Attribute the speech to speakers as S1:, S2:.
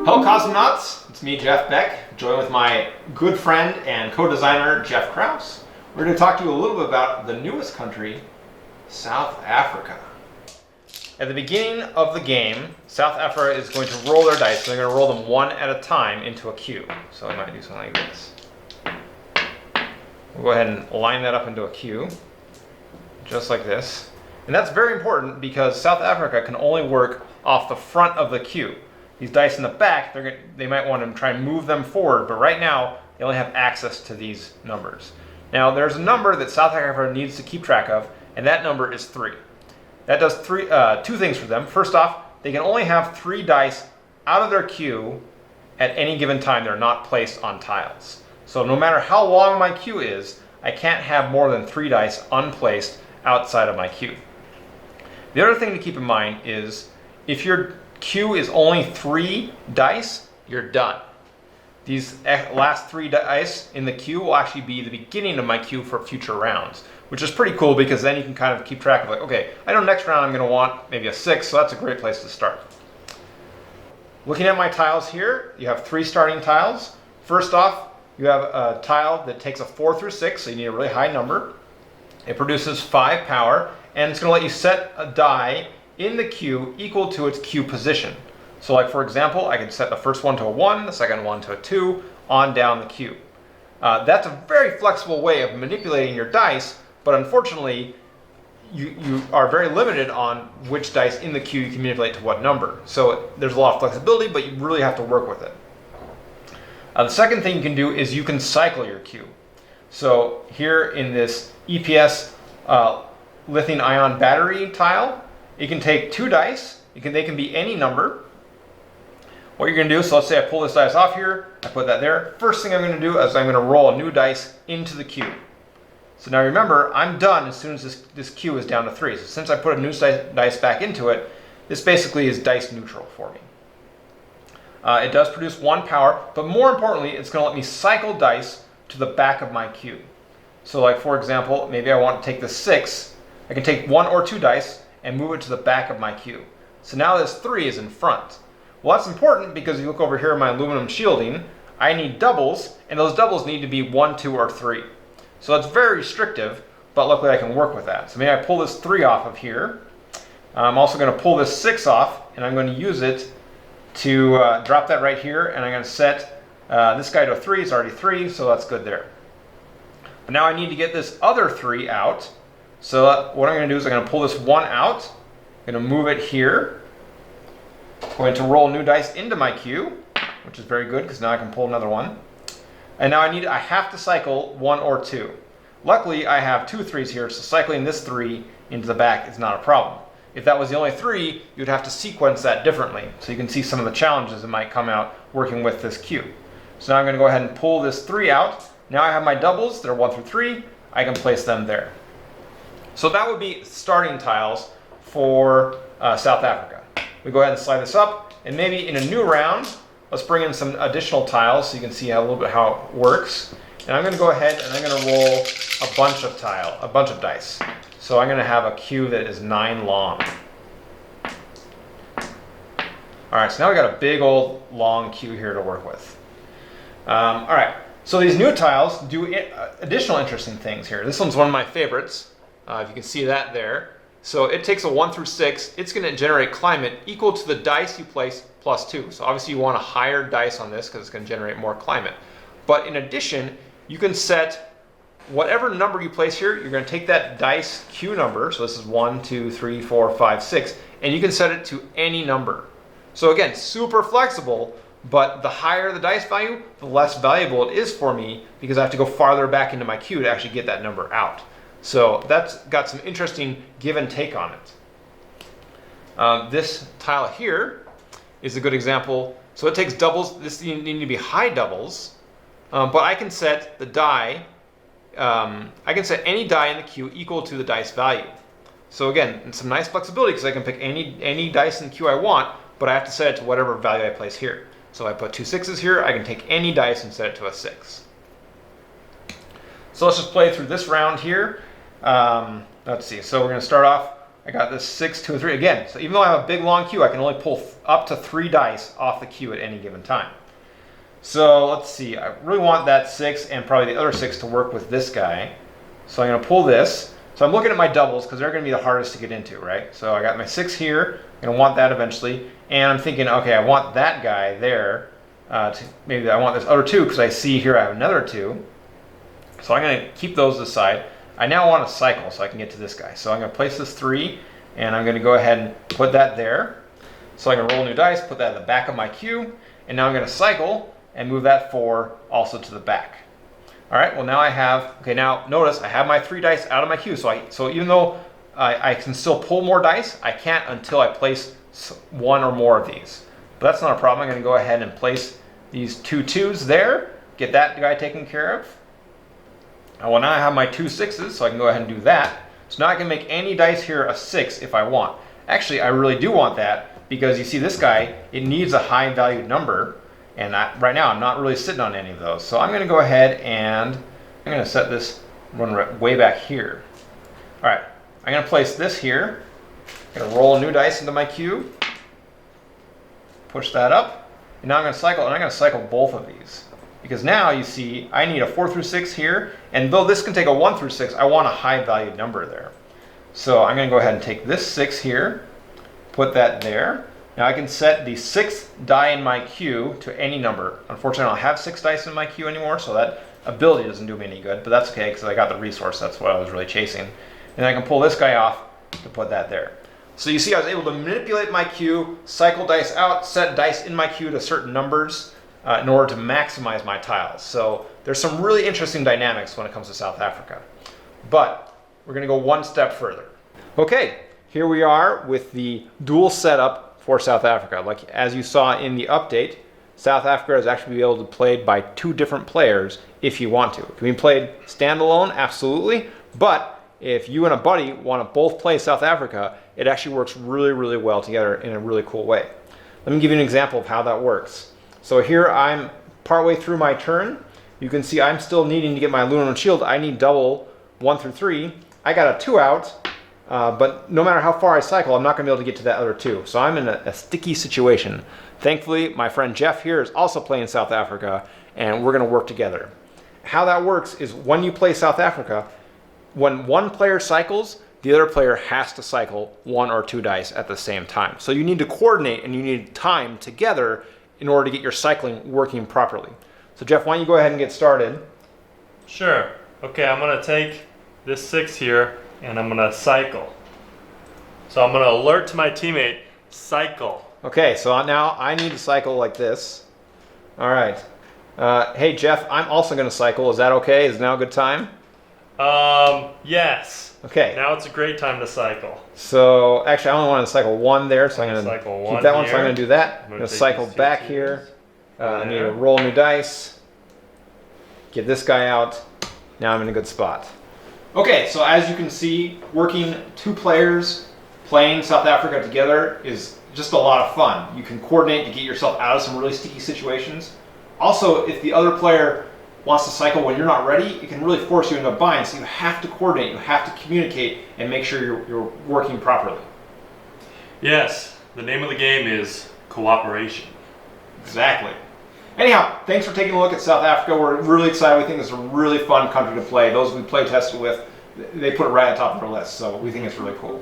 S1: Hello cosmonauts, it's me Jeff Beck, joined with my good friend and co-designer Jeff Krause. We're going to talk to you a little bit about the newest country, South Africa. At the beginning of the game, South Africa is going to roll their dice, so they're going to roll them one at a time into a queue. So I might do something like this. We'll go ahead and line that up into a queue, just like this. And that's very important because South Africa can only work off the front of the queue. These dice in the back, they might want to try and move them forward, but right now they only have access to these numbers. Now there's a number that South Africa needs to keep track of, and that number is 3. That does two things for them. First off, they can only have 3 dice out of their queue at any given time. They're not placed on tiles. So no matter how long my queue is, I can't have more than 3 dice unplaced outside of my queue. The other thing to keep in mind is if your queue is only 3 dice, you're done. These last 3 dice in the queue will actually be the beginning of my queue for future rounds, which is pretty cool because then you can kind of keep track of like, okay, I know next round I'm going to want maybe a 6, so that's a great place to start. Looking at my tiles here, you have 3 starting tiles. First off, you have a tile that takes a 4 through 6, so you need a really high number. It produces 5 power, and it's going to let you set a die in the queue equal to its queue position. So like for example, I could set the first one to a 1, the second one to a 2, on down the queue. That's a very flexible way of manipulating your dice, but unfortunately, you are very limited on which dice in the queue you can manipulate to what number. So there's a lot of flexibility, but you really have to work with it. The second thing you can do is you can cycle your queue. So here in this EPS lithium-ion battery tile, you can take 2 dice. They can be any number. What you're going to do, so let's say I pull this dice off here, I put that there. First thing I'm going to do is I'm going to roll a new dice into the queue. So now remember, I'm done as soon as this queue is down to 3. So since I put a new dice back into it, this basically is dice neutral for me. It does produce 1 power, but more importantly, it's going to let me cycle dice to the back of my queue. So like for example, maybe I want to take the 6. I can take 1 or 2 dice and move it to the back of my queue. So now this 3 is in front. Well, that's important because if you look over here in my aluminum shielding, I need doubles, and those doubles need to be 1, 2, or 3. So that's very restrictive, but luckily I can work with that. So maybe I pull this 3 off of here. I'm also going to pull this 6 off, and I'm going to use it to drop that right here, and I'm going to set this guy to a 3. It's already 3, so that's good there. But now I need to get this other 3 out. So what I'm going to do is I'm going to pull this 1 out. I'm going to move it here. I'm going to roll new dice into my queue, which is very good because now I can pull another one. And now I have to cycle 1 or 2. Luckily, I have 2 3s here, so cycling this 3 into the back is not a problem. If that was the only 3, you'd have to sequence that differently. So you can see some of the challenges that might come out working with this queue. So now I'm going to go ahead and pull this 3 out. Now I have my doubles that are 1 through 3. I can place them there. So that would be starting tiles for South Africa. We go ahead and slide this up, and maybe in a new round, let's bring in some additional tiles so you can see a little bit how it works. And I'm going to go ahead and I'm going to roll a bunch of dice. So I'm going to have a queue that is 9 long. All right, so now we got a big old long queue here to work with. All right, so these new tiles do additional interesting things here. This one's one of my favorites. If you can see that there. So it takes a 1 through 6. It's going to generate climate equal to the dice you place plus 2. So obviously you want a higher dice on this because it's going to generate more climate. But in addition, you can set whatever number you place here. You're going to take that dice queue number. So this is 1, 2, 3, 4, 5, 6. And you can set it to any number. So again, super flexible. But the higher the dice value, the less valuable it is for me because I have to go farther back into my queue to actually get that number out. So that's got some interesting give and take on it. This tile here is a good example. So it takes doubles. This need to be high doubles, but I can set the die. I can set any die in the queue equal to the dice value. So again, some nice flexibility because I can pick any dice in the queue I want, but I have to set it to whatever value I place here. So if I put 2 6s here, I can take any dice and set it to a 6. So let's just play through this round here. Let's see. So we're going to start off I got this 6, 2, and 3 again. So even though I have a big long queue, I can only pull up to 3 dice off the queue at any given time. So let's see, I really want that 6 and probably the other 6 to work with this guy. So I'm going to pull this. So I'm looking at my doubles because they're going to be the hardest to get into, right? So I got my 6 here. I'm going to want that eventually. And I'm thinking, okay, I want that guy there. Maybe I want this other 2 because I see here I have another 2. So I'm going to keep those aside. I now want to cycle so I can get to this guy. So I'm going to place this 3 and I'm going to go ahead and put that there. So I can roll new dice, put that at the back of my queue. And now I'm going to cycle and move that 4 also to the back. All right, well now I have, okay, now notice I have my 3 dice out of my queue. So even though I can still pull more dice, I can't until I place 1 or more of these. But that's not a problem. I'm going to go ahead and place these 2 2s there, get that guy taken care of. Well, now I have my 2 6s, so I can go ahead and do that. So now I can make any dice here a 6 if I want. Actually, I really do want that because you see this guy, it needs a high valued number. And right now, I'm not really sitting on any of those. So I'm going to go ahead and I'm going to set this one way back here. All right, I'm going to place this here. I'm going to roll a new dice into my queue. Push that up. And now I'm going to cycle, and I'm going to cycle both of these. Because now you see, I need a 4 through 6 here. And though this can take a 1 through 6, I want a high valued number there. So I'm going to go ahead and take this 6 here, put that there. Now I can set the 6th die in my queue to any number. Unfortunately, I don't have 6 dice in my queue anymore, so that ability doesn't do me any good, but that's okay because I got the resource. That's what I was really chasing. And I can pull this guy off to put that there. So you see, I was able to manipulate my queue, cycle dice out, set dice in my queue to certain numbers in order to maximize my tiles. So there's some really interesting dynamics when it comes to South Africa. But we're going to go one step further. Okay, here we are with the dual setup for South Africa. Like as you saw in the update, South Africa is actually able to be played by 2 different players if you want to. It can be played standalone, absolutely, but if you and a buddy want to both play South Africa, it actually works really, really well together in a really cool way. Let me give you an example of how that works. So here I'm partway through my turn. You can see I'm still needing to get my Lunar Shield. I need double 1 through 3. I got a 2 out. But no matter how far I cycle, I'm not going to be able to get to that other 2. So I'm in a sticky situation. Thankfully, my friend Jeff here is also playing South Africa, and we're going to work together. How that works is when you play South Africa, when one player cycles, the other player has to cycle 1 or 2 dice at the same time. So you need to coordinate and you need time together in order to get your cycling working properly. So Jeff, why don't you go ahead and get started?
S2: Sure. Okay, I'm going to take this 6 here, and I'm going to cycle. So I'm going to alert to my teammate, cycle.
S1: Okay, so now I need to cycle like this. All right. Hey, Jeff, I'm also going to cycle. Is that okay? Is now a good time?
S2: Yes.
S1: Okay.
S2: Now it's a great time to cycle.
S1: So actually, I only want to cycle 1 there, so I'm going to keep that one. So I'm going to do that. I'm going to cycle back here. I need to roll new dice. Get this guy out. Now I'm in a good spot. Okay, so as you can see, working 2 players playing South Africa together is just a lot of fun. You can coordinate to get yourself out of some really sticky situations. Also, if the other player wants to cycle when you're not ready, it can really force you into a bind, so you have to coordinate, you have to communicate and make sure you're working properly.
S2: Yes, the name of the game is cooperation.
S1: Exactly. Anyhow, thanks for taking a look at South Africa. We're really excited. We think it's a really fun country to play. Those we play tested with, they put it right on top of our list, so we think it's really cool.